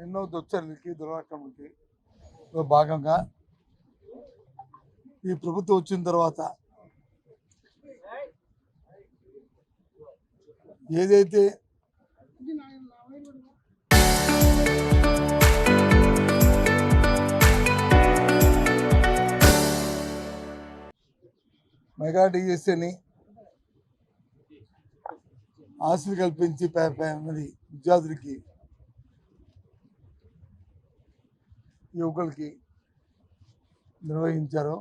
ఎన్నో దుశ్చర్యలకి దురాక్రమణకి భాగంగా ఈ ప్రభుత్వం వచ్చిన తర్వాత ఏదైతే మెగా డిఎస్ఏని ఆశలు కల్పించి మరి విద్యార్థులకి యువకులకి నిర్వహించారు,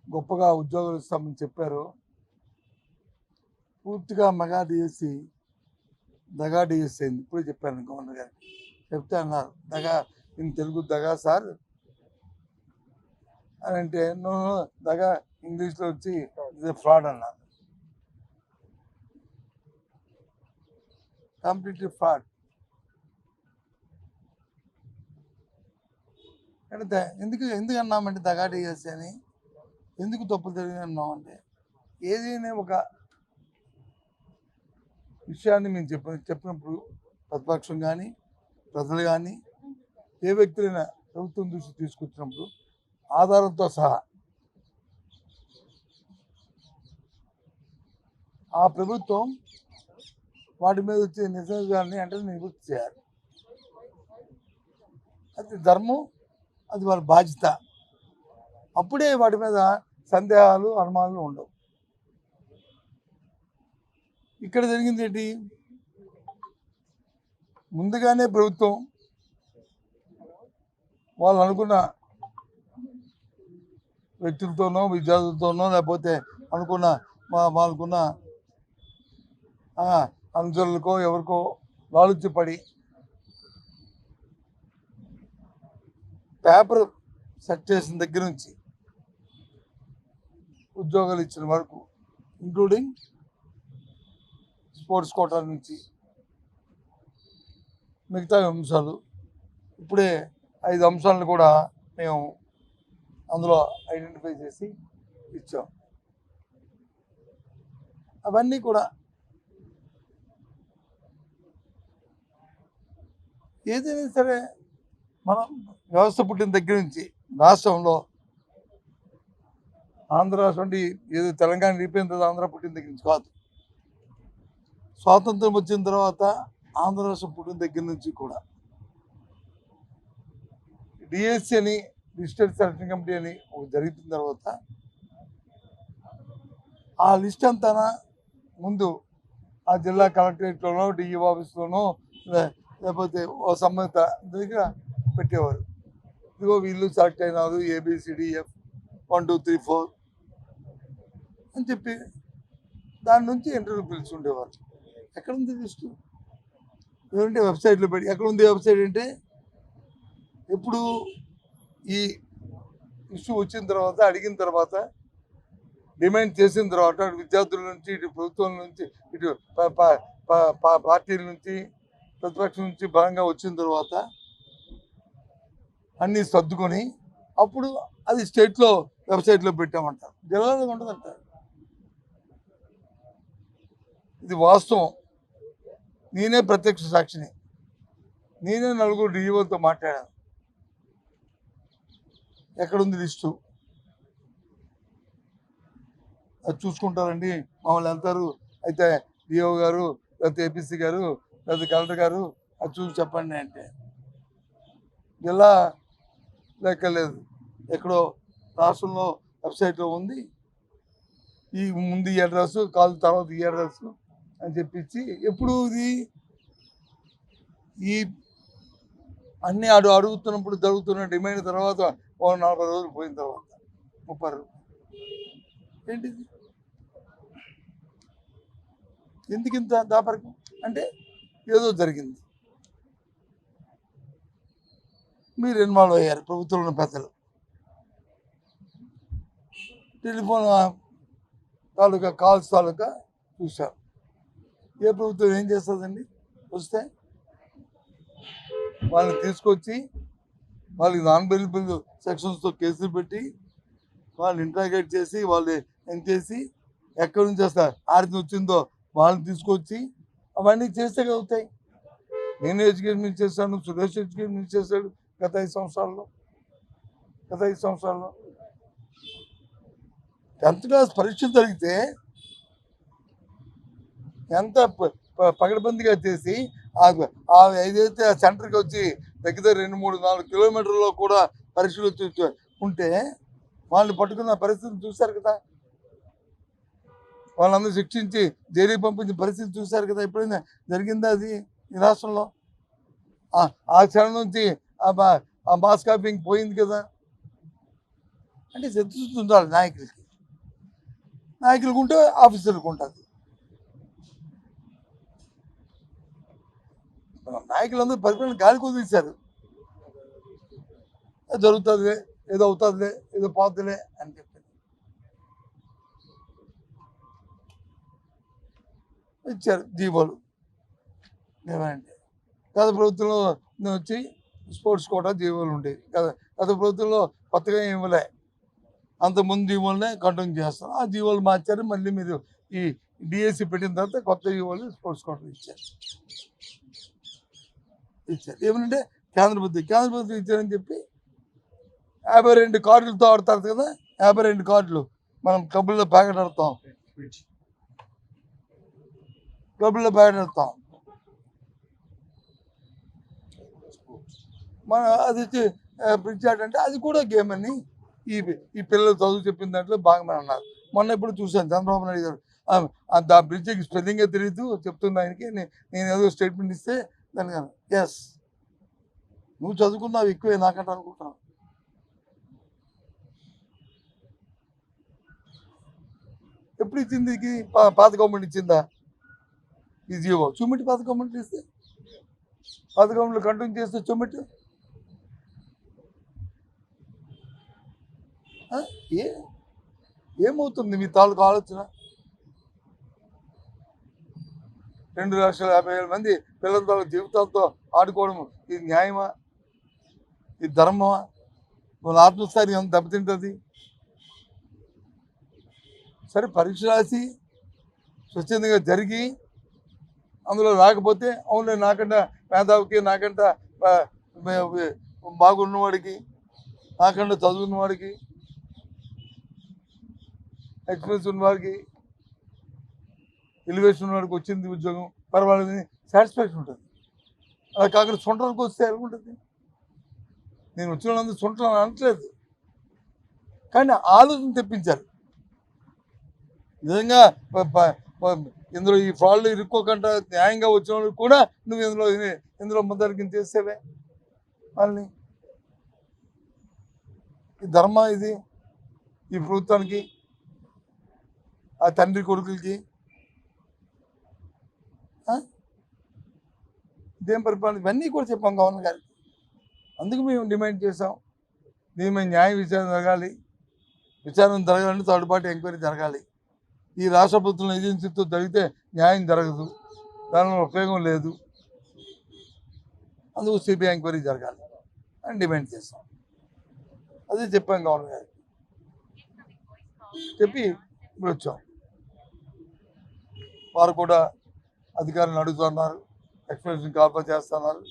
గొప్పగా ఉద్యోగాలు ఇస్తామని చెప్పారు. పూర్తిగా మెగా డిఎస్సి దగా డిఎస్సి అయింది. ఇప్పుడే చెప్పాను గవర్నర్ గారికి, చెప్తే అన్నారు దగా ఇన్ తెలుగు దగా సార్ అని అంటే నువ్వు దగా ఇంగ్లీష్లో వచ్చి ఫ్రాడ్ అన్నారు. Completely fraud. అంటే ఎందుకు అన్నామంటే దగా డిఎస్సి అని ఎందుకు తప్పు జరిగింది అన్నామంటే ఏదైనా ఒక విషయాన్ని మేము చెప్పినప్పుడు ప్రతిపక్షం కానీ ప్రజలు కానీ ఏ వ్యక్తులైనా ప్రభుత్వం దృష్టి తీసుకొచ్చినప్పుడు ఆధారంతో సహా ఆ ప్రభుత్వం వాటి మీద వచ్చే నిజాన్ని అంటే నివృత్తి చేయాలి. అది ధర్మం, అది వాళ్ళ బాధ్యత. అప్పుడే వాటి మీద సందేహాలు అనుమానాలు ఉండవు. ఇక్కడ జరిగింది ఏంటి, ముందుగానే ప్రభుత్వం వాళ్ళు అనుకున్న వ్యక్తులతోనో విద్యార్థులతోనో లేకపోతే అనుకున్న వాళ్ళకున్న అనుచరులకో ఎవరికో లాలుచిపడి పేపర్ సెట్ చేసిన దగ్గర నుంచి ఉద్యోగాలు ఇచ్చిన వరకు, ఇంక్లూడింగ్ స్పోర్ట్స్ కోటా నుంచి మిగతా అంశాలు, ఇప్పుడే 5 అంశాలను కూడా మేము అందులో ఐడెంటిఫై చేసి ఇచ్చాం. అవన్నీ కూడా ఏదైనా సరే మనం వ్యవస్థ పుట్టిన దగ్గర నుంచి రాష్ట్రంలో ఆంధ్ర రాష్ట్రం ఏదో తెలంగాణ అయిపోయిన తర్వాత ఆంధ్ర పుట్టిన దగ్గర నుంచి కాదు, స్వాతంత్రం వచ్చిన తర్వాత ఆంధ్ర రాష్ట్రం పుట్టిన దగ్గర నుంచి కూడా డిఎస్సి అని డిజిటల్ సెలక్షన్ కమిటీ అని జరిగిన తర్వాత ఆ లిస్ట్ అంతా ముందు ఆ జిల్లా కలెక్టరేట్లోనో డిఈ ఆఫీస్లోనో లేకపోతే ఓ సంబంధిత దగ్గర పెట్టేవారు. ఇదిగో వీళ్ళు సెలెక్ట్ అయినారు ABCDF 1 2 3 4 అని చెప్పి దాని నుంచి ఇంటర్వ్యూ పిలుచుండేవారు. ఎక్కడుంది లిస్టు? ఏమంటే వెబ్సైట్లో పెట్టి ఎక్కడుంది వెబ్సైట్ అంటే ఎప్పుడు ఈ ఇష్యూ వచ్చిన తర్వాత అడిగిన తర్వాత డిమాండ్ చేసిన తర్వాత విద్యార్థుల నుంచి ఇటు ప్రభుత్వం నుంచి ఇటు పార్టీల నుంచి ప్రతిపక్షం నుంచి బలంగా వచ్చిన తర్వాత అన్నీ సర్దుకొని అప్పుడు అది స్టేట్లో వెబ్సైట్లో పెట్టామంటారు, జిల్లాలో ఉండదంటారు. ఇది వాస్తవం. నేనే ప్రత్యక్ష సాక్షిని. నేనే 4 డిఈఓలతో మాట్లాడాను. ఎక్కడుంది లిస్టు అది చూసుకుంటారండి, మమ్మల్ని వెళ్తారు, అయితే డిఓ గారు లేకపోతే ఏపీసీ గారు లేకపోతే కలెక్టర్ గారు అది చూసి చెప్పండి అంటే జిల్లా లెక్కలేదు, ఎక్కడో రాష్ట్రంలో వెబ్సైట్లో ఉంది, ఈ ముందు ఈ అడ్రస్ కాదు తర్వాత ఈ అడ్రస్ అని చెప్పించి ఎప్పుడు ఇది ఈ అన్నీ అడుగుతున్నప్పుడు జరుగుతున్న డిమాండ్ తర్వాత 40 రోజులు పోయిన తర్వాత 30 రోజులు ఏంటిది, ఎందుకు ఇంత దాపరికం అంటే ఏదో జరిగింది, మీరు ఇన్వాల్వ్ అయ్యారు. ప్రభుత్వంలో పెద్దలు టెలిఫోన్ తాలూకా కాల్స్ తాలూకా చూశారు. ఏ ప్రభుత్వం ఏం చేస్తుందండి, వస్తే వాళ్ళని తీసుకొచ్చి వాళ్ళకి నాన్ బెయిలబుల్ సెక్షన్స్తో కేసులు పెట్టి వాళ్ళని ఇంట్రాగేట్ చేసి వాళ్ళు ఏం చేసి ఎక్కడి నుంచి వస్తారు ఆరిని వచ్చిందో వాళ్ళని తీసుకొచ్చి అవన్నీ చేస్తే అవుతాయి. నేను ఎడ్యుకేషన్ మినిస్టర్ చేశాను, సురేష్ ఎడ్యుకేషన్ మినిస్టర్ చేశాడు గత 5 సంవత్సరాల్లో. 10th క్లాస్ పరీక్షలు జరిగితే ఎంత పకడ్బందీగా చేసి ఏదైతే ఆ సెంటర్కి వచ్చి దగ్గర 2, 3, 4 కిలోమీటర్లో కూడా పరీక్షలు ఉంటే వాళ్ళని పట్టుకున్న పరిస్థితిని చూశారు కదా. వాళ్ళందరూ శిక్షించి జైలుకి పంపించిన పరిస్థితి చూశారు కదా. ఎప్పుడైనా జరిగిందా అది ఈ రాష్ట్రంలో? ఆ క్షణం నుంచి ఆ మాస్ కాపింగ్ పోయింది కదా. అంటే శత్రుత్వం ఉండాలి నాయకులకు ఉంటే ఆఫీసర్లకు ఉంటుంది. నాయకులందరూ పరిపాలన గాలి కుదిరిశారు. జరుగుతుంది, ఏదో అవుతుందిలే, ఏదో పోతుందిలే అని చెప్పి ఇచ్చారు జీవోలు. ఏమంటే గత ప్రభుత్వంలో వచ్చి స్పోర్ట్స్ కోటా జీవోలు ఉండేవి. గత ప్రభుత్వంలో కొత్తగా ఇవ్వలే, అంతకుముందు జీవోలనే కంటిన్యూ చేస్తాం. ఆ జీవోలు మార్చారు. మళ్ళీ మీరు ఈ డిఎస్సి పెట్టిన తర్వాత కొత్త జీవోలు స్పోర్ట్స్ కోటా ఇచ్చారు. ఏమంటే కేంద్ర ప్రభుత్వం ఇచ్చారని చెప్పి 52 కార్డులతో ఆడతారు కదా. 52 కార్డులు మనం క్లబ్లో ప్యాకెట్ ఆడతాం. మన అది వచ్చి బ్రిడ్జ్ ఆట అంటే అది కూడా గేమ్ అని ఈ పిల్లలు చదువు చెప్పిన దాంట్లో భాగమని అన్నారు. మొన్న ఇప్పుడు చూశాను చంద్రబాబు నాయుడు గారు ఆ బ్రిడ్జికి స్పెల్లింగే తెలియదు చెప్తున్న ఆయనకి నేను ఏదో స్టేట్మెంట్ ఇస్తే దానికి ఎస్ నువ్వు చదువుకున్నావు ఎక్కువే నాకంటే అనుకుంటున్నావు. ఎప్పుడు ఇచ్చింది పాత గవర్నమెంట్ ఇచ్చిందా ఈ జీవో? చూమిటి పాత గవర్నమెంట్ ఇస్తే పాత గవర్నమెంట్ కంటిన్యూ చేస్తే చూమిటి ఏమవుతుంది మీ తాలూకు ఆలోచన? 2,50,000 మంది పిల్లల తాలూకు జీవితాలతో ఆడుకోవడం ఇది న్యాయమా? ఇది ధర్మమా? వాళ్ళ ఆత్మస్థైర్యం ఎంత దెబ్బతింటుంది? సరే పరీక్ష రాసి స్వచ్ఛందంగా జరిగి అందులో రాకపోతే అవునులే నాకంటే మేధావికి, నాకంటే బాగున్నవాడికి, నాకంటే చదువున్నవాడికి, ఎక్స్పీరియన్స్ ఉన్నవాడికి, ఎలివేషన్ ఉన్నవాడికి వచ్చింది ఉద్యోగం పర్వాలేదని సాటిస్ఫాక్షన్ ఉంటుంది. అలా కాకుండా సొంటలకు వస్తే ఎలాగుంటుంది? నేను వచ్చిన వాళ్ళందరూ సొంటలు అనట్లేదు, కానీ ఆలోచన తెప్పించారు. నిజంగా ఇందులో ఈ ఫ్రాడ్లు ఇరుక్కోకుండా న్యాయంగా వచ్చిన వాళ్ళు కూడా నువ్వు ఇందులో మొదటి చేసేవే వాళ్ళని. ఈ ధర్మ ఇది ఈ ప్రభుత్వానికి, ఆ తండ్రి కొడుకులకి ఇదేం పరిపాలన? ఇవన్నీ కూడా చెప్పాం గవర్నర్ గారికి. అందుకు మేము డిమాండ్ చేసాం, దీని మీద న్యాయ విచారణ జరగాలి. విచారణ జరగాలంటే థర్డ్ పార్టీ ఎంక్వైరీ జరగాలి. ఈ రాష్ట్ర ప్రభుత్వం ఏజెన్సీతో జరిగితే న్యాయం జరగదు, దానివల్ల ఉపయోగం లేదు. అందుకు సిబిఐ ఎంక్వైరీ జరగాలి అని డిమాండ్ చేస్తాం. అదే చెప్పాం గవర్నర్ గారికి. చెప్పి ఇప్పుడు వచ్చాం. వారు కూడా అధికారులను అడుగుతున్నారు, ఎక్స్ప్రెషన్ కాల్పర్ చేస్తున్నారు.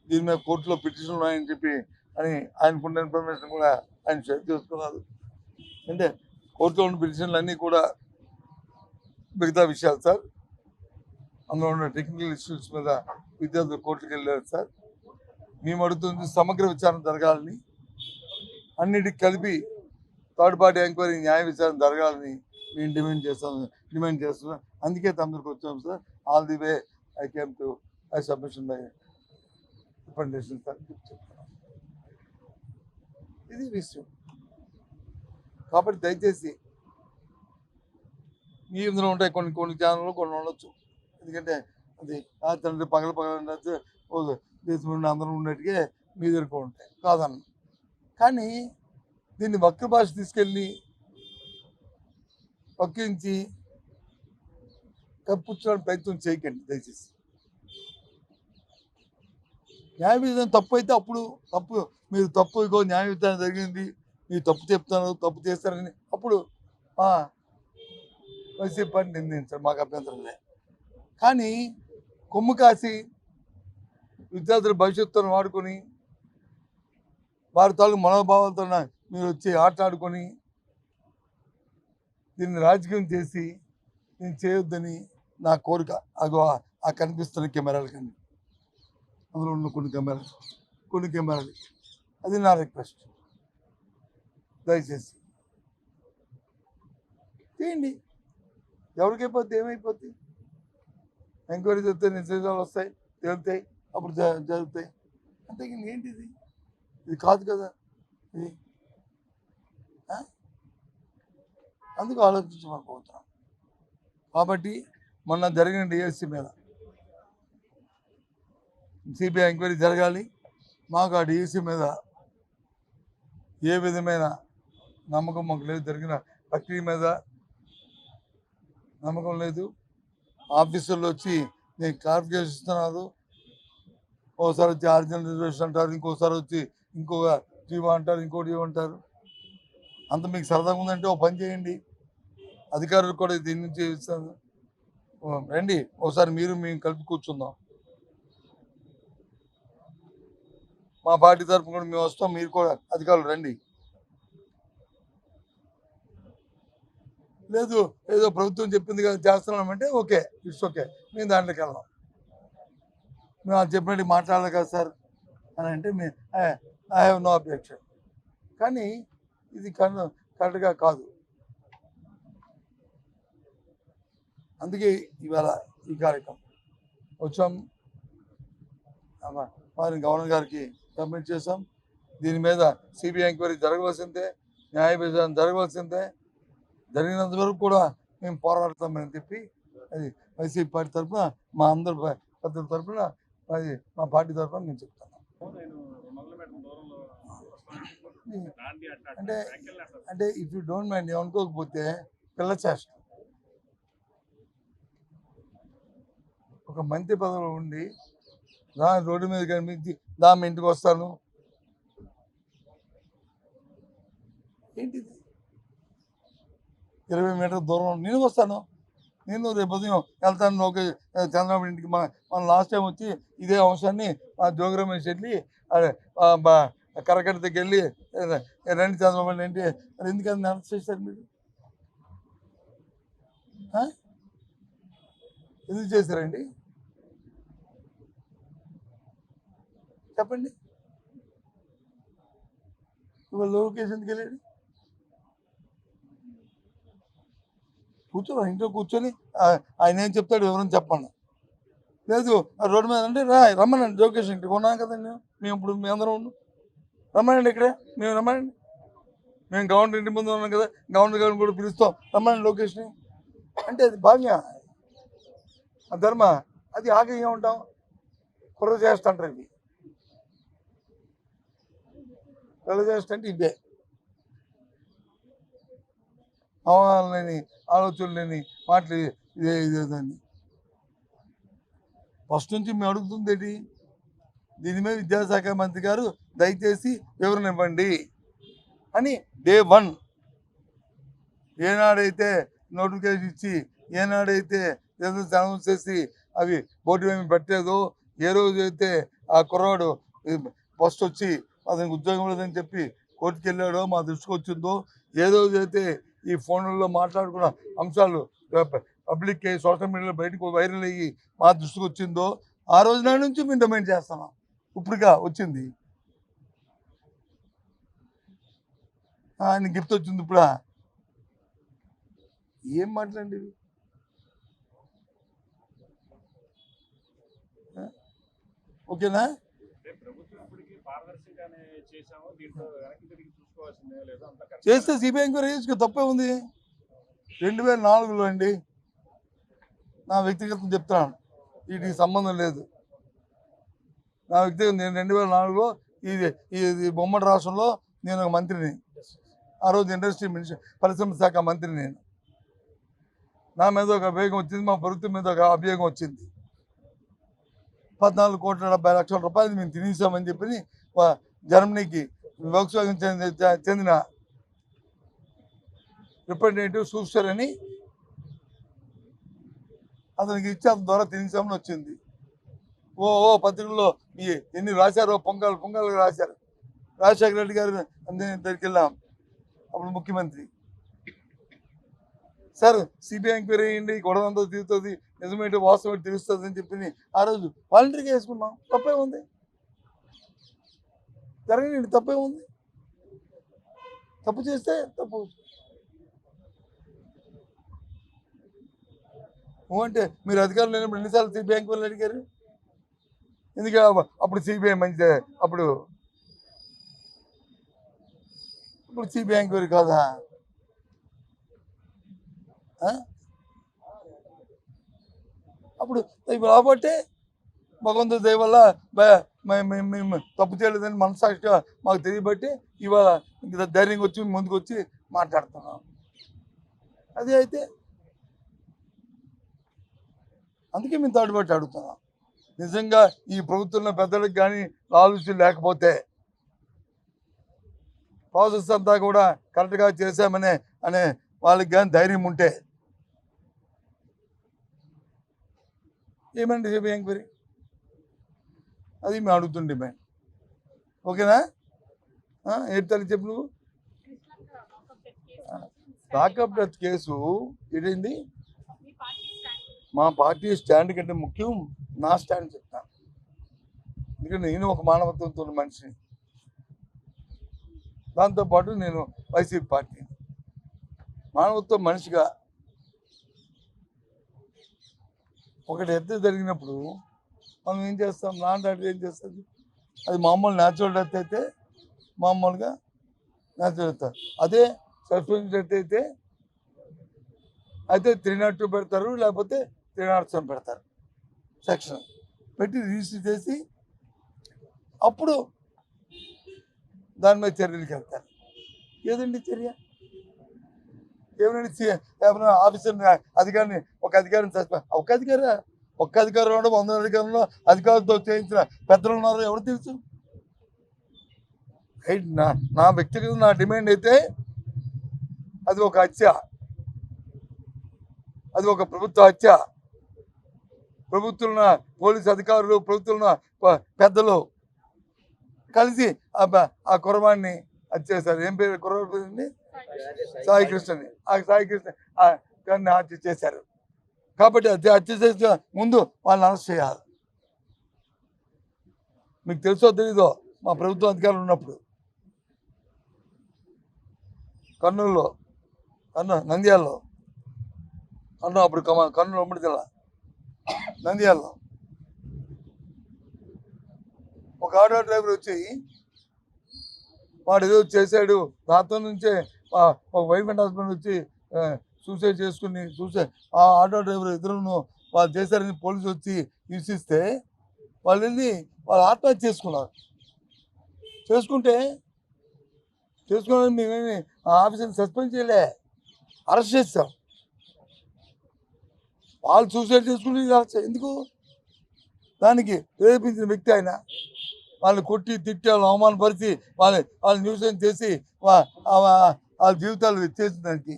దీని మీద కోర్టులో పిటిషన్ ఉన్నాయని చెప్పి అని ఆయనకున్న ఇన్ఫర్మేషన్ కూడా ఆయన షేర్ చేసుకున్నారు. అంటే కోర్టులో ఉన్న పిటిషన్లు అన్నీ కూడా మిగతా విషయాలు సార్. అందులో ఉన్న టెక్నికల్ ఇష్యూస్ మీద విద్యార్థులు కోర్టుకు వెళ్ళారు సార్. మేము అడుగుతుంది సమగ్ర విచారణ జరగాలని, అన్నిటికి కలిపి థర్డ్ పార్టీ ఎంక్వైరీ న్యాయ విచారణ జరగాలని మేము డిమాండ్ చేస్తున్నాం. అందుకే తమకు వచ్చాం sir. All the way I came to I submission my recommendation sir. ఇది విషయం. కాబట్టి దయచేసి మీ ఇందులో ఉంటాయి కొన్ని ఛానళ్ళు, కొన్ని ఉండొచ్చు. ఎందుకంటే అది తండ్రి పగల దేశం నుండి అందరూ ఉన్నట్టుగా మీ దగ్గర ఉంటాయి కాదన్న. కానీ దీన్ని వక్ర భాష తీసుకెళ్ళి పక్కించి కప్పుచ్చడానికి ప్రయత్నం చేయకండి దయచేసి. న్యాయ విధానం తప్పు అయితే అప్పుడు తప్పు, మీరు తప్పు ఇగో న్యాయ విధానం జరిగింది, మీరు తప్పు చెప్తాను, తప్పు చేస్తారని అప్పుడు వైసీపీ పార్టీ నిందించారు, మాకు అభ్యంతరం లేదు. కానీ కొమ్ము కాసి విద్యార్థుల భవిష్యత్తును వాడుకొని వారి తాలూకు మనోభావాలతో మీరు వచ్చి ఆటలాడుకొని దీన్ని రాజకీయం చేసి నేను చేయొద్దని నా కోరిక. అగో ఆ కనిపిస్తున్న కెమెరాలు కానీ అందులో ఉన్న కొన్ని కెమెరాలు అది నా రిక్వెస్ట్. దయచేసి చేయండి. ఎవరికైపోద్ది ఏమైపోద్ది? ఎంక్వైరీ చేస్తే నిజాలు వస్తాయి, తేలుతాయి, అప్పుడు జరుగుతాయి. అంతే ఏంటిది? ఇది కాదు కదా ఇది. అందుకు ఆలోచించకపోతున్నాం. కాబట్టి మొన్న జరిగిన డిఎస్సి మీద సిబిఐ ఎంక్వైరీ జరగాలి. మాకు ఆ డిఎస్సి మీద ఏ విధమైన నమ్మకం మాకు లేదు. జరిగిన ప్రక్రియ మీద నమ్మకం లేదు. ఆఫీసర్లు వచ్చి నేను క్లారిఫికేషన్ ఇస్తున్నారు. ఓసారి వచ్చి ఆరిజినల్ రిజర్వేషన్ అంటారు, ఇంకోసారి వచ్చి ఇంకొక జీవో అంటారు, ఇంకోటి అంటారు. అంత మీకు సరదాగా ఉందంటే ఓ పని చేయండి, అధికారులు కూడా దీని నుంచి ఇస్తాను, రండి ఒకసారి మేము కలిపి కూర్చుందాం. మా పార్టీ తరఫున కూడా మేము వస్తాం, మీరు కూడా అధికారులు రండి. లేదు ఏదో ప్రభుత్వం చెప్పింది కదా చేస్తున్నామంటే ఓకే, ఇట్స్ ఓకే, మేము దాంట్లోకి వెళ్దాం. మేము అది చెప్పినట్టు మాట్లాడాలి కదా సార్ అని అంటే ఐ హ్యావ్ నో అబ్జెక్షన్. కానీ ఇది కరెక్ట్గా కాదు. అందుకే ఇవాళ ఈ కార్యక్రమం వచ్చాం. వారిని గవర్నర్ గారికి సబ్మిట్ చేసాం. దీని మీద సిబిఐ ఎంక్వైరీ జరగవలసిందే, న్యాయ విచారణ జరగవలసిందే. జరిగినంత వరకు కూడా మేము పోరాడతామని చెప్పి అది వైసీపీ పార్టీ తరఫున మా అందరి పెద్దల తరఫున అది మా పార్టీ తరఫున నేను చెప్తాను. అంటే ఇఫ్ యూ డోంట్ మైండ్ ఏమనుకోకపోతే పిల్ల చేష్ట. ఒక మంత్రి పదవిలో ఉండి రోడ్డు మీద కనిపించి మీ ఇంటికి వస్తాను ఏంటిది? 20 మీటర్ల దూరం నేను వస్తాను, నేను రేపు ఉదయం వెళ్తాను లోకేష్ చంద్రబాబు ఇంటికి. మన లాస్ట్ టైం వచ్చి ఇదే అంశాన్ని మా జోగిరమేష్ వెళ్ళి కరకట్ట దగ్గర వెళ్ళి రండి చంద్రబాబు ఏంటి మరి ఎందుకని అరెస్ట్ చేశారు మీరు? ఎందుకు చేశారండి చెప్పండి? ఇవాళ లోకేష్ ఎందుకు వెళ్ళాడు? కూర్చో ఇంట్లో కూర్చొని ఆయన ఏం చెప్తాడు ఎవరైనా చెప్పండి. లేదు రోడ్డు మీద అంటే రమ్మనండి లోకేష్ ఇంటికి ఉన్నాం కదండి మేము. ఇప్పుడు మీ అందరం ఉన్నాం, రమ్మనండి ఇక్కడే మేము, రమ్మనండి. మేము గవర్నర్ ఇంటి ముందు ఉన్నాం కదా, గవర్నర్ గారిని కూడా పిలుస్తాం, రమ్మనండి లోకేష్ని అంటే అది భావ్య ధర్మ. అది ఆగి ఏమంటాం? కుర్ర చేస్తుంటారు ఇవి, కుర్ర చేస్తుంటే ఇవే అవగాహన లేని ఆలోచనలు లేని మాటలు ఇదేదాన్ని. ఫస్ట్ నుంచి మేము అడుగుతుంది ఏంటి? దీని మీద విద్యాశాఖ మంత్రి గారు దయచేసి వివరణ ఇవ్వండి అని డే 1 ఏనాడైతే నోటిఫికేషన్ ఇచ్చి ఏనాడైతే అనౌన్స్ చేసి అవి బోర్డు ఏమి పెట్టలేదో, ఏ రోజు అయితే ఆ కుర్రాడు ఫస్ట్ వచ్చి అతనికి ఉద్యోగం లేదని చెప్పి కోర్టుకు వెళ్ళాడో మా దృష్టికి వచ్చిందో, ఏ రోజైతే ఈ ఫోన్లలో మాట్లాడుకున్న అంశాలు పబ్లిక్ సోషల్ మీడియాలో బయటకు వైరల్ అయ్యి మా దృష్టికి వచ్చిందో ఆ రోజు నాటి నుంచి మేము డిమాండ్ చేస్తున్నాం. ఇప్పుడుగా వచ్చింది ఆయన గిఫ్ట్ వచ్చింది ఇప్పుడా? ఏం మాట్లాడండి ఇవి? ఓకేనా? చేస్తే సిబిఐ ఎంక్వైరీ చేసుకో, తప్పే ఉంది. 2004లో అండి, నా వ్యక్తిగతం చెప్తున్నాను, వీటికి సంబంధం లేదు. నా వ్యక్తిగతం నేను 2004లో ఇది బొమ్మడి రాష్ట్రంలో నేను ఒక మంత్రిని. ఆ రోజు ఇండస్ట్రీ పరిశ్రమ శాఖ మంత్రి నేను. నా మీద ఒక అభియోగం వచ్చింది, మా ప్రభుత్వం మీద ఒక అభియోగం వచ్చింది. 14,70,00,000 రూపాయలు మేము తినేసామని చెప్పి జర్మనీకి వోక్స్వాగన్ చెందిన రిప్రజెంటేటివ్ సూస్టర్ అని అతనికి ఇచ్చి అతని ద్వారా తినేసామని వచ్చింది. ఓ పత్రికల్లో మీ ఎన్ని రాశారో పొంగల్ రాశారు. రాజశేఖర రెడ్డి గారు దగ్గరికి వెళ్ళాం, అప్పుడు ముఖ్యమంత్రి. సార్ సిబిఐ ఎంక్వైరీ అయ్యండి, గొడవ అంతా తీరుతుంది, నిజమేంటో వాస్తవం తెలుస్తుంది అని చెప్పి ఆ రోజు వాలంటీర్గా వేసుకున్నాం. తప్పే ఉంది, జరగండి, తప్పే ఉంది. తప్పు చేస్తే తప్పు అంటే మీరు అధికారులు లేనప్పుడు ఎన్నిసార్లు సిబిఐ ఎంక్వైరీలు అడిగారు? ఎందుకు అప్పుడు సిబిఐ మంచిదే, అప్పుడు సిబిఐ ఎంక్వైరీ కాదా? అప్పుడు కాబట్టి భగవంతుడి దయ వల్ల మేము తప్పు చేయలేదని మనసాక్షిగా మాకు తెలియబట్టి ఇవాళ ధైర్యంగా వచ్చి ముందుకు వచ్చి మాట్లాడుతున్నాం. అదే అయితే అందుకే మేము తాడుబట్టి అడుగుతున్నాం. నిజంగా ఈ ప్రభుత్వంలో పెద్దలకు కానీ ఆలోచన లేకపోతే, ప్రాసెస్ అంతా కూడా కరెక్ట్గా చేశామనే వాళ్ళకి కానీ ధైర్యం ఉంటే ఏమండి సిబిఐ ఎంక్వైరీ, అది మేము అడుగుతున్న డిమాండ్. ఓకేనా? ఏంటి తల్లి చెప్పు నువ్వు? లాకప్ డెత్ కేసు ఏంటి? మా పార్టీ స్టాండ్ కంటే ముఖ్యం నా స్టాండ్ చెప్తాను. ఎందుకంటే నేను ఒక మానవత్వంతో ఉన్న మనిషిని, దాంతోపాటు నేను వైసీపీ పార్టీ మానవత్వం మనిషిగా. ఒకటి ఎత్తు జరిగినప్పుడు మనం ఏం చేస్తాం? లాంటి అటు ఏం చేస్తుంది? అది మామూలు న్యాచురల్ డెత్ అయితే మామూలుగా న్యాచురల్ డెత్. అదే సస్పెన్స్ డెత్ అయితే 302 పెడతారు, లేకపోతే 307 పెడతారు. సెక్షన్ పెట్టి రిజిస్టర్ చేసి అప్పుడు దాని మీద చర్యలకు వెళ్తారు. ఏదండి చర్య? ఏమైనా ఆఫీసర్ అధికారిని ఒక అధికారం 100 అధికారంలో అధికారులతో చేయించిన పెద్దలు ఉన్నారు, ఎవరు తెలుసు? నా వ్యక్తిగత నా డిమాండ్ అయితే అది ఒక హత్య, అది ఒక ప్రభుత్వ హత్య. ప్రభుత్వంలో పోలీసు అధికారులు, ప్రభుత్వంలో పెద్దలు కలిసి ఆ కుర్రవాడిని హత్య చేశారు. ఏం పేరు కుర్రవాడి? సాయి కృష్ణని. ఆ సాయి కృష్ణ హత్య చేశారు. కాబట్టి హత్య చేసిన ముందు వాళ్ళని అరెస్ట్ చేయాలి. మీకు తెలుసో తెలీదో, మా ప్రభుత్వం అధికారులు ఉన్నప్పుడు కర్నూలులో, నంద్యాలలో, అప్పుడు కర్నూలు ఉమ్మడి జిల్లా నంద్యాలలో ఒక ఆటో డ్రైవర్ వచ్చి వాడు ఏదో చేశాడు, దాంతో నుంచే ఒక వైఫ్ అండ్ హస్బెండ్ వచ్చి సూసైడ్ చేసుకుని ఆ ఆటో డ్రైవర్ ఇద్దరును వాళ్ళు చేశారని పోలీసు వచ్చి హింసిస్తే వాళ్ళు వెళ్ళి వాళ్ళు ఆత్మహత్య చేసుకున్నారు. చేసుకుని మేమేమి ఆఫీసర్ని సస్పెండ్ చేయలే, అరెస్ట్ చేస్తాం. వాళ్ళు సూసైడ్ చేసుకుని ఎందుకు? దానికి ప్రేరేపించిన వ్యక్తి ఆయన. వాళ్ళని కొట్టి తిట్టి వాళ్ళు అవమానపరిచి వాళ్ళు న్యూసెన్స్ చేసి వాళ్ళ జీవితాలు చేసిన దానికి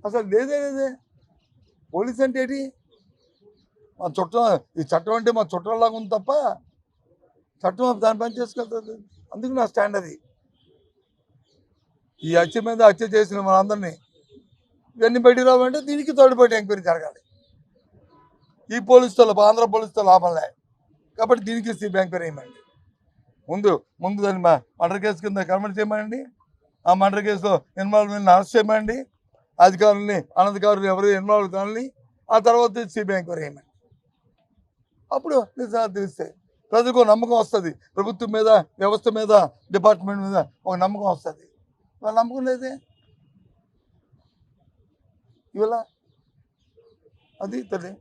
అసలు లేదే. పోలీస్ అంటే ఏంటి? మా చుట్టం, ఈ చట్టం అంటే మా చుట్టంలాగా ఉంది తప్ప చట్టం దాని పని చేసుకెళ్తుంది. అందుకు నా స్టాండ్ అది. ఈ హత్య మీద హత్య చేసిన మనందరినీ ఇవన్నీ బయటికి రావాలంటే దీనికి తోడుపాటు ఎంక్వైరీ జరగాలి. ఈ పోలీసుతో ఆంధ్ర పోలీసుతో లాభం లే, కాబట్టి దీనికి సిబిఐ ఎంక్వైరీ వేయమండి. ముందు దాన్ని మర్డర్ కేసు కింద కన్వర్ట్ చేయమండి. ఆ మర్డర్ కేసులో ఇన్వాల్వ్మెంట్ అరెస్ట్ చేయమండి. అధికారులని అనధికారులు ఎవరు ఇన్వాల్వ్ కావాలని ఆ తర్వాత సిబిఐ ఎంక్వైరీ వేయమండి. అప్పుడు నిజాలు తెలుస్తాయి. ప్రజలకు నమ్మకం వస్తుంది, ప్రభుత్వం మీద, వ్యవస్థ మీద, డిపార్ట్మెంట్ మీద ఒక నమ్మకం వస్తుంది. వాళ్ళ నమ్మకం లేదే ఇవాళ. అది తల్లి.